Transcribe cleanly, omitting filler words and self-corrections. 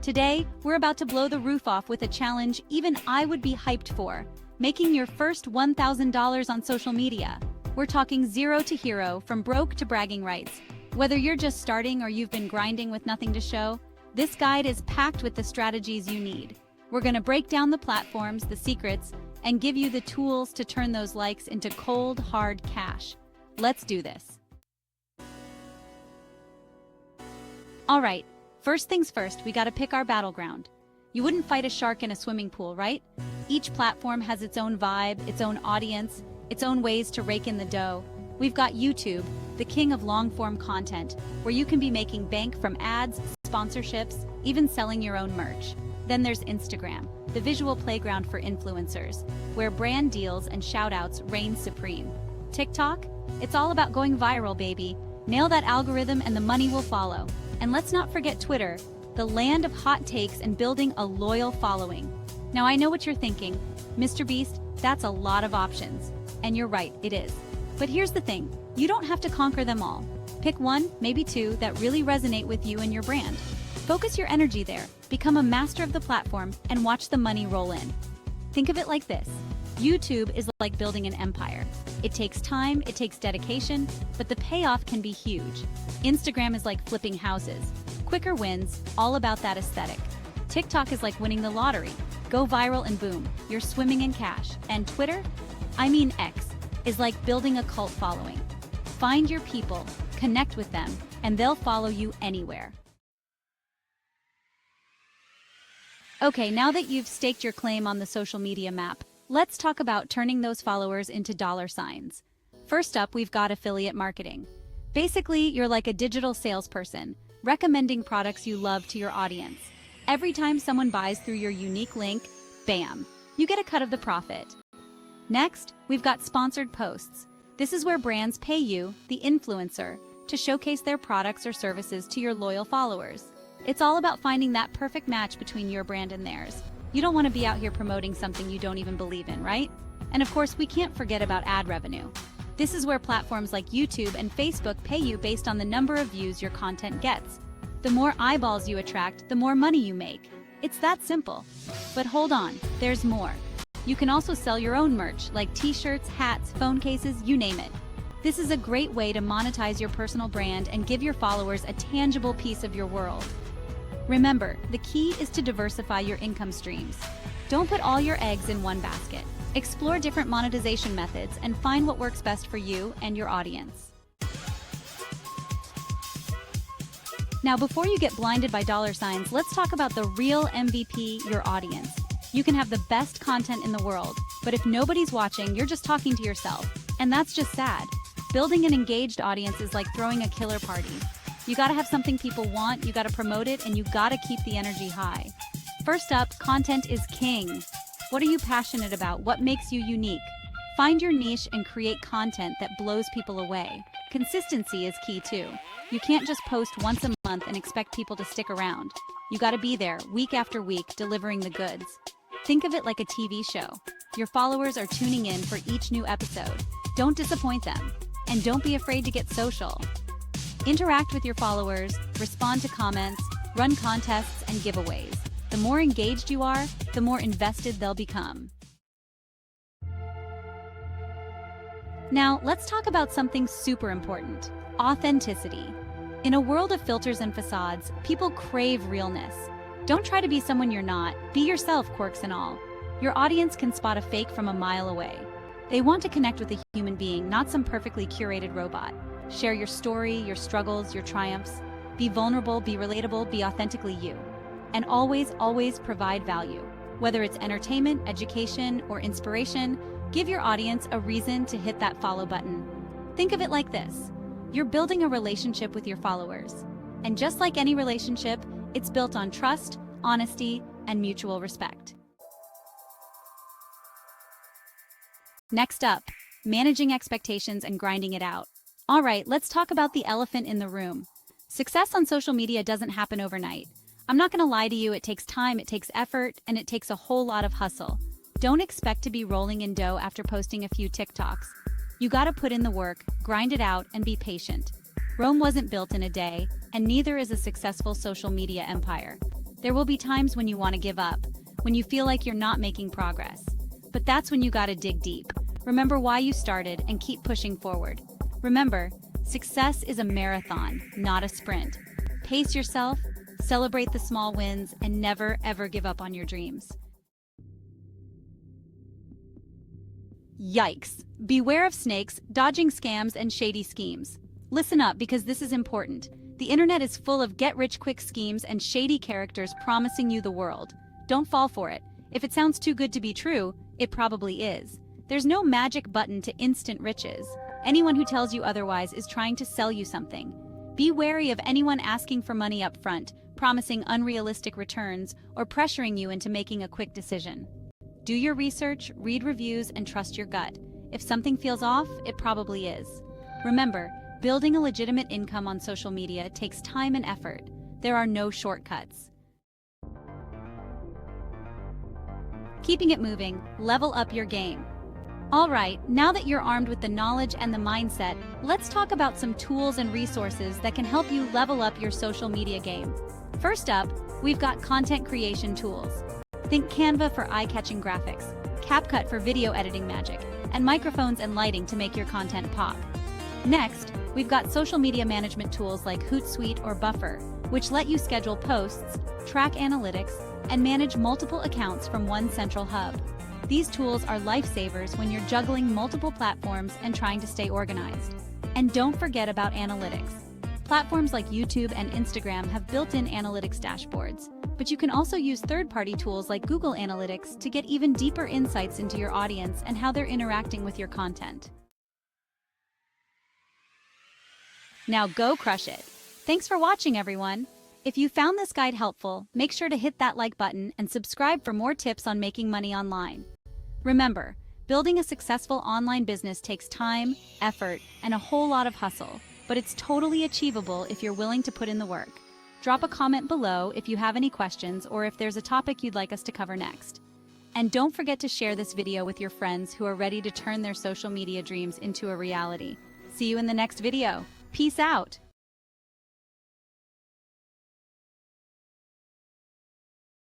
Today, we're about to blow the roof off with a challenge even I would be hyped for, making your first $1,000 on social media. We're talking zero to hero, from broke to bragging rights. Whether you're just starting or you've been grinding with nothing to show, this guide is packed with the strategies you need. We're going to break down the platforms, the secrets, and give you the tools to turn those likes into cold, hard cash. Let's do this. All right, first things first, we gotta pick our battleground. You wouldn't fight a shark in a swimming pool, right? Each platform has its own vibe, its own audience, its own ways to rake in the dough. We've got YouTube, the king of long-form content, where you can be making bank from ads, sponsorships, even selling your own merch. Then there's Instagram, the visual playground for influencers, where brand deals and shout-outs reign supreme. TikTok? It's all about going viral, baby. Nail that algorithm and the money will follow. And let's not forget Twitter, the land of hot takes and building a loyal following. Now I know what you're thinking, Mr. Beast, that's a lot of options. And you're right, it is. But here's the thing, you don't have to conquer them all. Pick one, maybe two, that really resonate with you and your brand. Focus your energy there, become a master of the platform, and watch the money roll in. Think of it like this. YouTube is like building an empire. It takes time, it takes dedication, but the payoff can be huge. Instagram is like flipping houses. Quicker wins, all about that aesthetic. TikTok is like winning the lottery. Go viral and boom, you're swimming in cash. And Twitter, X, is like building a cult following. Find your people, connect with them, and they'll follow you anywhere. Okay, now that you've staked your claim on the social media map, let's talk about turning those followers into dollar signs. First up, we've got affiliate marketing. Basically, you're like a digital salesperson, recommending products you love to your audience. Every time someone buys through your unique link, bam, you get a cut of the profit. Next, we've got sponsored posts. This is where brands pay you, the influencer, to showcase their products or services to your loyal followers. It's all about finding that perfect match between your brand and theirs. You don't want to be out here promoting something you don't even believe in, right? And of course, we can't forget about ad revenue. This is where platforms like YouTube and Facebook pay you based on the number of views your content gets. The more eyeballs you attract, the more money you make. It's that simple. But hold on, there's more. You can also sell your own merch, like t-shirts, hats, phone cases, you name it. This is a great way to monetize your personal brand and give your followers a tangible piece of your world. Remember, the key is to diversify your income streams. Don't put all your eggs in one basket. Explore different monetization methods and find what works best for you and your audience. Now, before you get blinded by dollar signs, let's talk about the real MVP, your audience. You can have the best content in the world, but if nobody's watching, you're just talking to yourself. And that's just sad. Building an engaged audience is like throwing a killer party. You gotta have something people want, you gotta promote it, and you gotta keep the energy high. First up, content is king. What are you passionate about? What makes you unique? Find your niche and create content that blows people away. Consistency is key too. You can't just post once a month and expect people to stick around. You gotta be there, week after week, delivering the goods. Think of it like a TV show. Your followers are tuning in for each new episode. Don't disappoint them. And don't be afraid to get social. Interact with your followers, respond to comments, run contests and giveaways. The more engaged you are, the more invested they'll become. Now, let's talk about something super important: authenticity. In a world of filters and facades, people crave realness. Don't try to be someone you're not. Be yourself, quirks and all. Your audience can spot a fake from a mile away. They want to connect with a human being, not some perfectly curated robot. Share your story, your struggles, your triumphs. Be vulnerable, be relatable, be authentically you. And always, always provide value. Whether it's entertainment, education, or inspiration, give your audience a reason to hit that follow button. Think of it like this. You're building a relationship with your followers. And just like any relationship, it's built on trust, honesty, and mutual respect. Next up, managing expectations and grinding it out. All right, let's talk about the elephant in the room. Success on social media doesn't happen overnight. I'm not gonna lie to you, it takes time, it takes effort, and it takes a whole lot of hustle. Don't expect to be rolling in dough after posting a few TikToks. You gotta put in the work, grind it out, and be patient. Rome wasn't built in a day, and neither is a successful social media empire. There will be times when you want to give up, when you feel like you're not making progress. But that's when you gotta dig deep. Remember why you started and keep pushing forward. Remember, success is a marathon, not a sprint. Pace yourself, celebrate the small wins, and never ever give up on your dreams. Yikes! Beware of snakes, dodging scams, and shady schemes. Listen up because this is important. The internet is full of get-rich-quick schemes and shady characters promising you the world. Don't fall for it. If it sounds too good to be true, it probably is. There's no magic button to instant riches. Anyone who tells you otherwise is trying to sell you something. Be wary of anyone asking for money up front, promising unrealistic returns, or pressuring you into making a quick decision. Do your research, read reviews, and trust your gut. If something feels off, it probably is. Remember, building a legitimate income on social media takes time and effort. There are no shortcuts. Keeping it moving, level up your game. All right, now that you're armed with the knowledge and the mindset, let's talk about some tools and resources that can help you level up your social media game. First up, we've got content creation tools. Think Canva for eye-catching graphics, CapCut for video editing magic, and microphones and lighting to make your content pop. Next, we've got social media management tools like Hootsuite or Buffer, which let you schedule posts, track analytics, and manage multiple accounts from one central hub. These tools are lifesavers when you're juggling multiple platforms and trying to stay organized. And don't forget about analytics. Platforms like YouTube and Instagram have built-in analytics dashboards, but you can also use third-party tools like Google Analytics to get even deeper insights into your audience and how they're interacting with your content. Now go crush it! Thanks for watching, everyone! If you found this guide helpful, make sure to hit that like button and subscribe for more tips on making money online. Remember, building a successful online business takes time, effort, and a whole lot of hustle, but it's totally achievable if you're willing to put in the work. Drop a comment below if you have any questions or if there's a topic you'd like us to cover next. And don't forget to share this video with your friends who are ready to turn their social media dreams into a reality. See you in the next video. Peace out!